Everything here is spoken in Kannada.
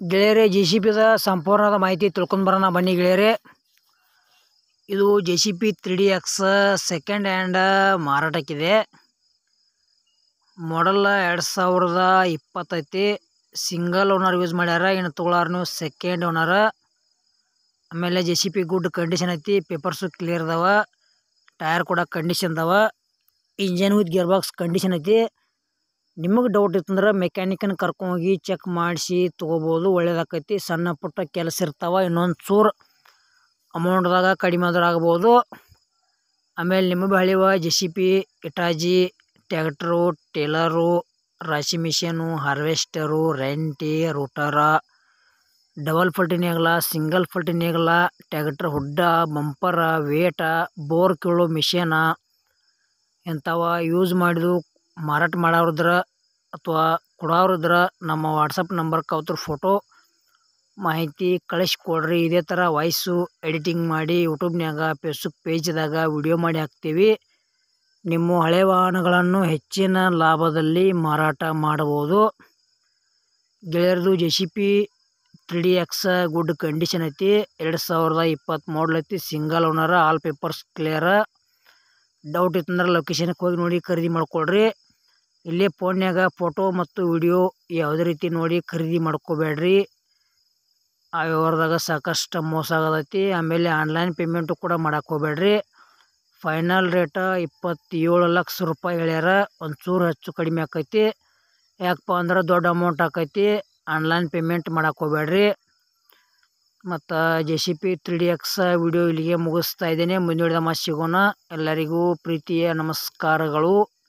ಗೆಳೆಯರೇ, JCBದ ಸಂಪೂರ್ಣದ ಮಾಹಿತಿ ತಿಳ್ಕೊಂಡು ಬರೋಣ ಬನ್ನಿ ಗೆಳೆಯರೇ. ಇದು JCB 3DX ಸೆಕೆಂಡ್ ಹ್ಯಾಂಡ್ ಮಾರಾಟಕ್ಕಿದೆ. ಮಾಡೆಲ್ 2020 ಐತಿ. ಸಿಂಗಲ್ ಓನರ್ ಯೂಸ್ ಮಾಡ್ಯಾರ. ಇನ್ನು ತೊಗೊಳಾರ ಸೆಕೆಂಡ್ ಓನರ್. ಆಮೇಲೆ JCB ಗುಡ್ ಕಂಡೀಷನ್ ಐತಿ. ಪೇಪರ್ಸು ಕ್ಲಿಯರ್ ಅದಾವ. ಟೈರ್ ಕೂಡ ಕಂಡೀಷನ್ ಅದಾವ. Engine with gear box condition ಐತಿ. ನಿಮಗೆ ಡೌಟ್ ಇತ್ತಂದ್ರೆ ಮೆಕ್ಯಾನಿಕನ್ ಕರ್ಕೊಂಡೋಗಿ ಚೆಕ್ ಮಾಡಿಸಿ ತೊಗೋಬೋದು, ಒಳ್ಳೇದಾಕೈತಿ. ಸಣ್ಣ ಪುಟ್ಟ ಕೆಲಸ ಇರ್ತಾವ, ಇನ್ನೊಂದು ಚೂರು ಅಮೌಂಟ್ದಾಗ ಕಡಿಮೆ ಆದ್ರೆ ಆಗ್ಬೋದು. ಆಮೇಲೆ ನಿಮಗೆ ಬೆಳೆಯುವ JCB ಇಟಾಜಿ ಟ್ಯಾಕ್ಟ್ರು, ಟೇಲರು, ರಾಶಿ ಮಿಷನು, ಹಾರ್ವೆಸ್ಟರು, ರೆಂಟಿ, ರೂಟರ, ಡಬಲ್ ಫಲ್ಟಿ ನೇಗಲ, ಸಿಂಗಲ್ ಫಲ್ಟಿ ನೇಗಲ, ಟ್ಯಾಕ್ಟ್ರ್ ಹುಡ್ಡ, ಬಂಪರ, ವೇಟ, ಬೋರ್ ಕೀಳೋ ಮಿಷನ ಇಂಥವ ಯೂಸ್ ಮಾಡಿದು ಮಾರಾಟ ಮಾಡೋರಿದ್ರ ಅಥವಾ ಕೊಡೋರಿದ್ರ ನಮ್ಮ ವಾಟ್ಸಪ್ ನಂಬರ್ಗೆ ಅವ್ರ ಫೋಟೋ ಮಾಹಿತಿ ಕಳಿಸ್ಕೊಡ್ರಿ. ಇದೇ ಥರ ವಾಯ್ಸು ಎಡಿಟಿಂಗ್ ಮಾಡಿ ಯೂಟ್ಯೂಬ್ನ್ಯಾಗ, ಫೇಸ್ಬುಕ್ ಪೇಜ್ದಾಗ ವಿಡಿಯೋ ಮಾಡಿ ಹಾಕ್ತೀವಿ. ನಿಮ್ಮ ಹಳೆ ವಾಹನಗಳನ್ನು ಹೆಚ್ಚಿನ ಲಾಭದಲ್ಲಿ ಮಾರಾಟ ಮಾಡಬಹುದು. ಗೆಳೆಯರದು JCB 3DX ಗುಡ್ ಕಂಡೀಷನ್ ಐತಿ. 2020 ಮಾಡಲ್ ಐತಿ. Single owner, all papers clear. Doubt ಇತ್ತಂದ್ರೆ ಲೊಕೇಶನ್ಗೆ ಹೋಗಿ ನೋಡಿ ಖರೀದಿ ಮಾಡ್ಕೊಳ್ರಿ. ಇಲ್ಲೇ ಫೋನ್ಯಾಗ ಫೋಟೋ ಮತ್ತು ವಿಡಿಯೋ ಯಾವುದೇ ರೀತಿ ನೋಡಿ ಖರೀದಿ ಮಾಡ್ಕೋಬೇಡ್ರಿ. ಆ ವ್ಯವಹಾರದಾಗ ಸಾಕಷ್ಟು ಮೋಸ ಆಗೋದೈತಿ. ಆಮೇಲೆ ಆನ್ಲೈನ್ ಪೇಮೆಂಟು ಕೂಡ ಮಾಡಕ್ಕೆ ಹೋಗ್ಬೇಡ್ರಿ. ಫೈನಲ್ ರೇಟ 27 ಲಕ್ಷ ರೂಪಾಯಿ ಹೇಳ್ಯಾರ. ಒಂಚೂರು ಹೆಚ್ಚು ಕಡಿಮೆ ಆಕೈತಿ. ಯಾಕಪ್ಪ ಅಂದ್ರೆ ದೊಡ್ಡ ಅಮೌಂಟ್ ಆಕೈತಿ. ಆನ್ಲೈನ್ ಪೇಮೆಂಟ್ ಮಾಡಕ್ಕೆ ಹೋಗ್ಬೇಡ್ರಿ. ಮತ್ತು JCB 3DX ವಿಡಿಯೋ ಇಲ್ಲಿಗೆ ಮುಗಿಸ್ತಾ ಇದ್ದೇನೆ. ಮುಂದಿನ ವಿಡಿಯೋದಾಗ ಸಿಗೋಣ. ಎಲ್ಲರಿಗೂ ಪ್ರೀತಿಯ ನಮಸ್ಕಾರಗಳು.